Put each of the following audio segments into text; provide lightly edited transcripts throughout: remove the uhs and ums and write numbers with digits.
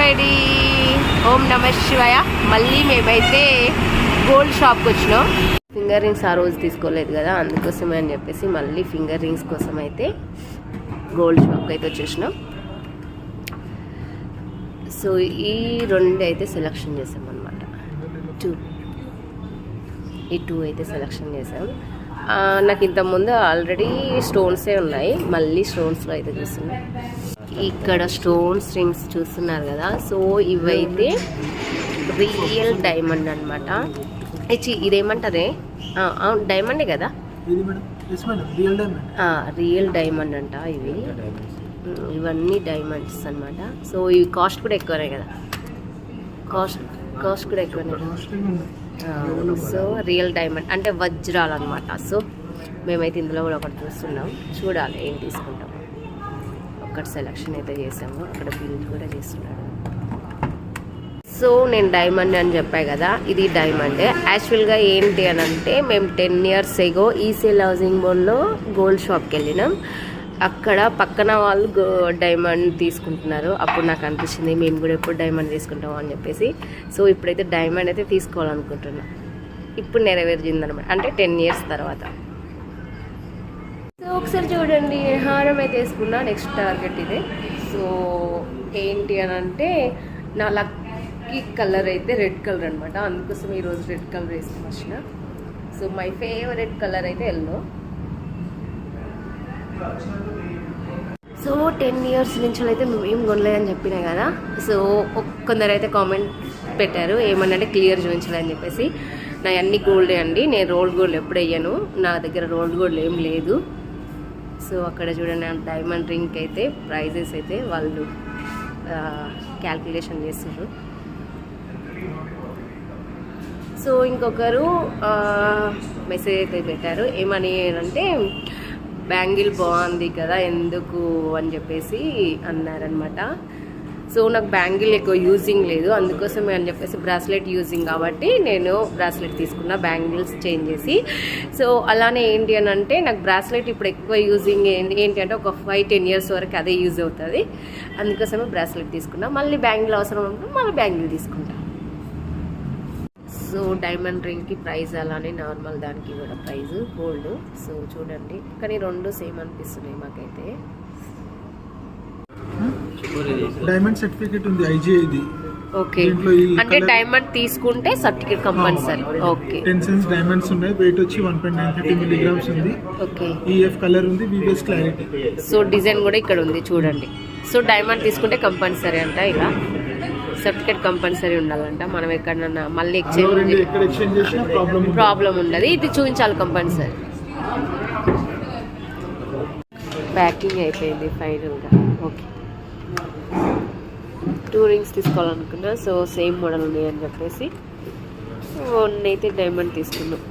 HYD ఓం నమ శివాయ. మళ్ళీ మేమైతే గోల్డ్ షాప్కి వచ్చినాం. ఫింగర్ రింగ్స్ ఆ రోజు తీసుకోలేదు కదా, అందుకోసమే అని చెప్పేసి మళ్ళీ ఫింగర్ రింగ్స్ కోసం అయితే గోల్డ్ షాప్కి అయితే వచ్చేసినాం. సో ఈ రెండు అయితే సెలెక్షన్ చేసాం అనమాట. ఈ టూ అయితే సెలెక్షన్ చేసాం. నాకు ఇంతకుముందు ఆల్రెడీ స్టోన్సే ఉన్నాయి, మళ్ళీ స్టోన్స్లో అయితే చూస్తున్నాం. ఇక్కడ స్టోన్స్ రింగ్స్ చూస్తున్నారు కదా, సో ఇవైతే రియల్ డైమండ్ అనమాట. ఇదేమంటారే, డైమండే కదా, రియల్ డైమండ్ అంట ఇవి. ఇవన్నీ డైమండ్స్ అనమాట. సో ఇవి కాస్ట్ కూడా ఎక్కువనే కదా, కాస్ట్ కూడా ఎక్కువనే. సో రియల్ డైమండ్ అంటే వజ్రాలు అనమాట. సో మేమైతే ఇందులో కూడా ఒకటి చూస్తున్నాం, చూడాలి ఏం తీసుకుంటాం. ఒక్కటి సెలెక్షన్ అయితే చేసాము, అక్కడ బిల్ కూడా చేస్తున్నాడు. సో నేను డైమండ్ అని చెప్పాను కదా, ఇది డైమండే. యాక్చువల్గా ఏంటి అని అంటే, మేము 10 years ఎగో ఈసీఎల్ హౌసింగ్ బోర్డ్లో గోల్డ్ షాప్కి వెళ్ళినాం. అక్కడ పక్కన వాళ్ళు డైమండ్ తీసుకుంటున్నారు. అప్పుడు నాకు అనిపించింది మేము కూడా ఎప్పుడు డైమండ్ తీసుకుంటాము అని చెప్పేసి. సో ఇప్పుడైతే డైమండ్ అయితే తీసుకోవాలనుకుంటున్నాం. ఇప్పుడు నెరవేర్చిందనమాట, అంటే 10 years తర్వాత. సో ఒకసారి చూడండి, హారం అయితే వేసుకున్నా. నెక్స్ట్ టార్గెట్ ఇదే. సో ఏంటి అని అంటే, నా లక్కీ కలర్ అయితే రెడ్ కలర్ అనమాట. అందుకోసం ఈరోజు రెడ్ కలర్ వేసుకుని వచ్చిన. సో మై ఫేవరెట్ కలర్ అయితే ఎల్లో. సో 10 years నుంచి అయితే మేము ఏం కొనలేదని చెప్పినా కదా. సో కొందరైతే కామెంట్ పెట్టారు ఏమన్నంటే క్లియర్ చూపించాలని చెప్పేసి. నా అన్ని గోల్డే అండి, నేను రోల్డ్ గోల్డ్ ఎప్పుడు వేయను, నా దగ్గర రోల్డ్ గోల్డ్ ఏం లేదు. సో అక్కడ చూడండి, డైమండ్ రింగ్కి అయితే ప్రైజెస్ అయితే వాళ్ళు క్యాల్కులేషన్ చేస్తారు. సో ఇంకొకరు మెసేజ్ అయితే పెట్టారు, ఏమని అంటే బ్యాంగిల్ బాగుంది కదా ఎందుకు అని చెప్పేసి అన్నారనమాట. సో నాకు బ్యాంగిల్ ఎక్కువ యూజింగ్ లేదు, అందుకోసమే అని చెప్పేసి బ్రాస్లెట్ యూజింగ్ కాబట్టి నేను బ్రాస్లెట్ తీసుకున్నా, బ్యాంగిల్స్ చేంజ్ చేసి. సో అలానే ఏంటి అని అంటే, నాకు బ్రాస్లెట్ ఇప్పుడు ఎక్కువ యూజింగ్ ఏంటి అంటే ఒక 5-10 years వరకు అదే యూజ్ అవుతుంది. అందుకోసమే బ్రాస్లెట్ తీసుకున్నా. మళ్ళీ బ్యాంగిల్ అవసరం ఉంటుంది, మళ్ళీ బ్యాంగిల్ తీసుకుంటా. సో డైమండ్ రింగ్కి ప్రైస్ అలానే నార్మల్ దానికి కూడా ప్రైస్ గోల్డ్. సో చూడండి, కానీ రెండు సేమ్ అనిపిస్తున్నాయి మాకైతే. డైమండ్ సర్టిఫికేట్ ఉంది ఐజీఐది. ఓకే, అంటే డైమండ్ తీసుకుంటే certificate compulsory. Okay, 10 cents diamonds ఉన్నాయి, వెయిట్ వచ్చి 1.930 milligrams ఉంది. ఓకే, ఈఎఫ్ కలర్ ఉంది, వివిఎస్ క్లారిటీ. సో డిజైన్ కూడా ఇక్కడ ఉంది చూడండి. సో డైమండ్ తీసుకుంటే కంపల్సరీ అంట, ఇలా సర్టిఫికేట్ కంపల్సరీ ఉండాలంట. మనం ఎక్కడన్నా మళ్ళీ ఎక్స్చేంజ్ చేసినా ప్రాబ్లం ఉండదు, ఇది చూపించాలి కంపల్సరీ. ప్యాకింగ్ అయిపోయింది ఫైనల్గా. ఓకే, 2 rings తీసుకోవాలనుకున్నా. సో సేమ్ మోడల్ ఉన్నాయని చెప్పేసి 1 అయితే డైమండ్ తీసుకున్నాం.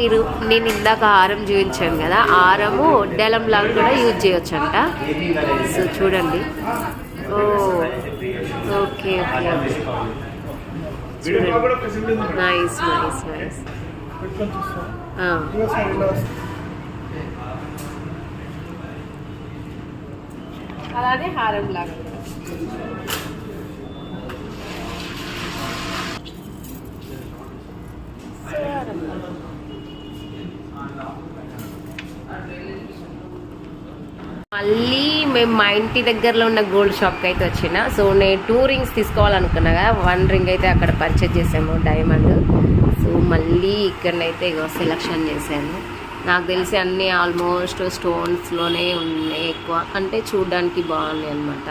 మీరు నేను ఇందాక హారం చూపించాను కదా, హారము డెలం లాగా కూడా యూజ్ చేయొచ్చు అంట. సో చూడండి. ఓకే ఓకే, చూడండి, నైస్ నైస్ నైస్. అలానే హారం లాగా మళ్ళీ మేము మా ఇంటి దగ్గరలో ఉన్న గోల్డ్ షాప్కి అయితే వచ్చిన. సో నేను 2 rings తీసుకోవాలనుకున్నా కదా, 1 ring అయితే అక్కడ పర్చేజ్ చేసాము డైమండ్. సో మళ్ళీ ఇక్కడనైతే ఇగో సెలెక్షన్ చేశాను. నాకు తెలిసి అన్నీ ఆల్మోస్ట్ స్టోన్స్లోనే ఉన్నాయి ఎక్కువ, అంటే చూడడానికి బాగున్నాయి అనమాట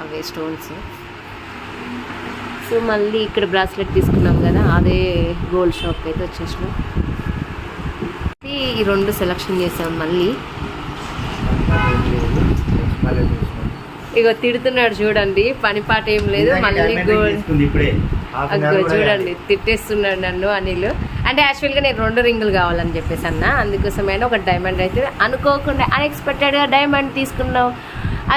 అవే స్టోన్స్. సో మళ్ళీ ఇక్కడ బ్రాస్లెట్ తీసుకున్నాం కదా, అదే గోల్డ్ షాప్కి అయితే వచ్చేసినాం. ఈ 2 సెలెక్షన్ చేసాం. మళ్ళీ ఇగో తిడుతున్నాడు చూడండి, పని పాట ఏం లేదు. మళ్ళీ గోల్డ్ చూడండి, తిట్టేస్తున్నాడు నన్ను అనిల్. అంటే యాక్చువల్గా నేను 2 రింగులు కావాలని చెప్పేసి అన్న, అందుకోసమైనా ఒక డైమండ్ అయితే అనుకోకుండా అన్ఎక్స్పెక్టెడ్గా డైమండ్ తీసుకున్నాం.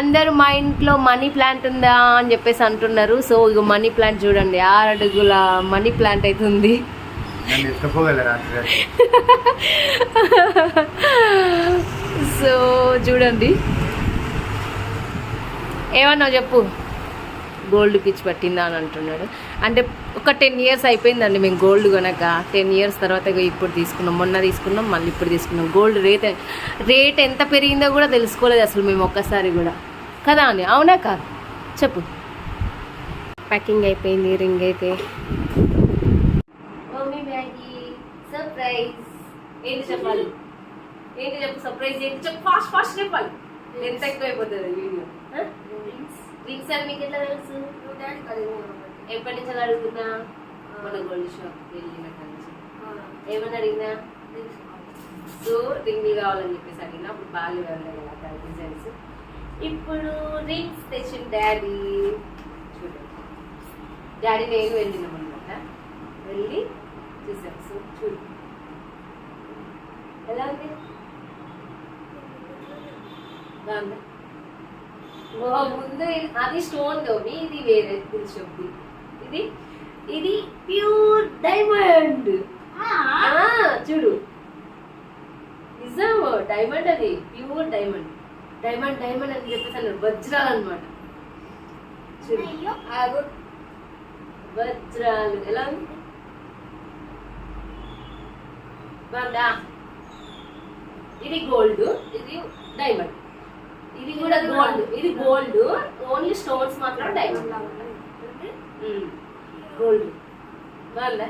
అందరూ మా ఇంట్లో మనీ ప్లాంట్ ఉందా అని చెప్పేసి అంటున్నారు. సో ఇక మనీ ప్లాంట్ చూడండి, 6 అడుగుల మనీ ప్లాంట్ అయితే ఉంది. నన్ను ఎత్తుకోగలరు రాత్రి సో చూడండి, ఏమన్నావు చెప్పు. గోల్డ్ పిచ్చి పట్టిందా అని అంటున్నాడు. అంటే ఒక 10 years అయిపోయిందండి మేము గోల్డ్ కొనక. 10 years తర్వాత ఇప్పుడు తీసుకున్నాం, మొన్న తీసుకున్నాం, మళ్ళీ ఇప్పుడు తీసుకున్నాం. గోల్డ్ రేట్ ఎంత పెరిగిందో కూడా తెలుసుకోలేదు అసలు మేము ఒక్కసారి కూడా, కదా అని. అవునా కాదు చెప్పు. ప్యాకింగ్ అయిపోయింది, రింగ్ అయితే. Mummy Maggi surprise. ఏంటి చెప్పాలి, ఏంటి చెప్పు, సర్ప్రైజ్ ఏంటి చెప్పు, ఫాస్ట్ ఫాస్ట్ చెప్పాలి. ఎంత ఎక్కువ అయిపోతుంది వీడియో. రింగ్స్ అని మీకు ఎట్లా తెలుసు? ఎప్పటి నుంచి అలా అడుగుతున్నా? మన గోల్డ్ షాప్ వెళ్ళినట్టు ఏమని అడిగినా? సో రింగ్లు కావాలని చెప్పేసి అడిగినా. అప్పుడు బాగా వెళ్ళాలి కదా డిజైన్స్. ఇప్పుడు రింగ్స్ తెచ్చిన డాడీ. చూడండి, డాడీ నేను వెళ్ళినాం అనమాట. వెళ్ళి చూసాం. సో చూడు ఎలా ఉంది, బాగుందా? ముందు అది స్టోన్ దోమి, ఇది వేరే తెలుసు. ఇది ఇది ప్యూర్ డైమండ్. చూడు, నిజం డైమండ్, అది ప్యూర్ డైమండ్. డైమండ్ డైమండ్ అని చెప్పేసి అన్నాడు. వజ్రాలు అనమాట. చూడు వజ్రాలు ఎలా ఉంది, బాగుందా? ఇది గోల్డ్, ఇది డైమండ్. ఇది కూడా గోల్డ్, ఇది గోల్డ్, ఓన్లీ స్టోన్స్ మాత్రం డైమండ్. గోల్డ్ బాగుందా?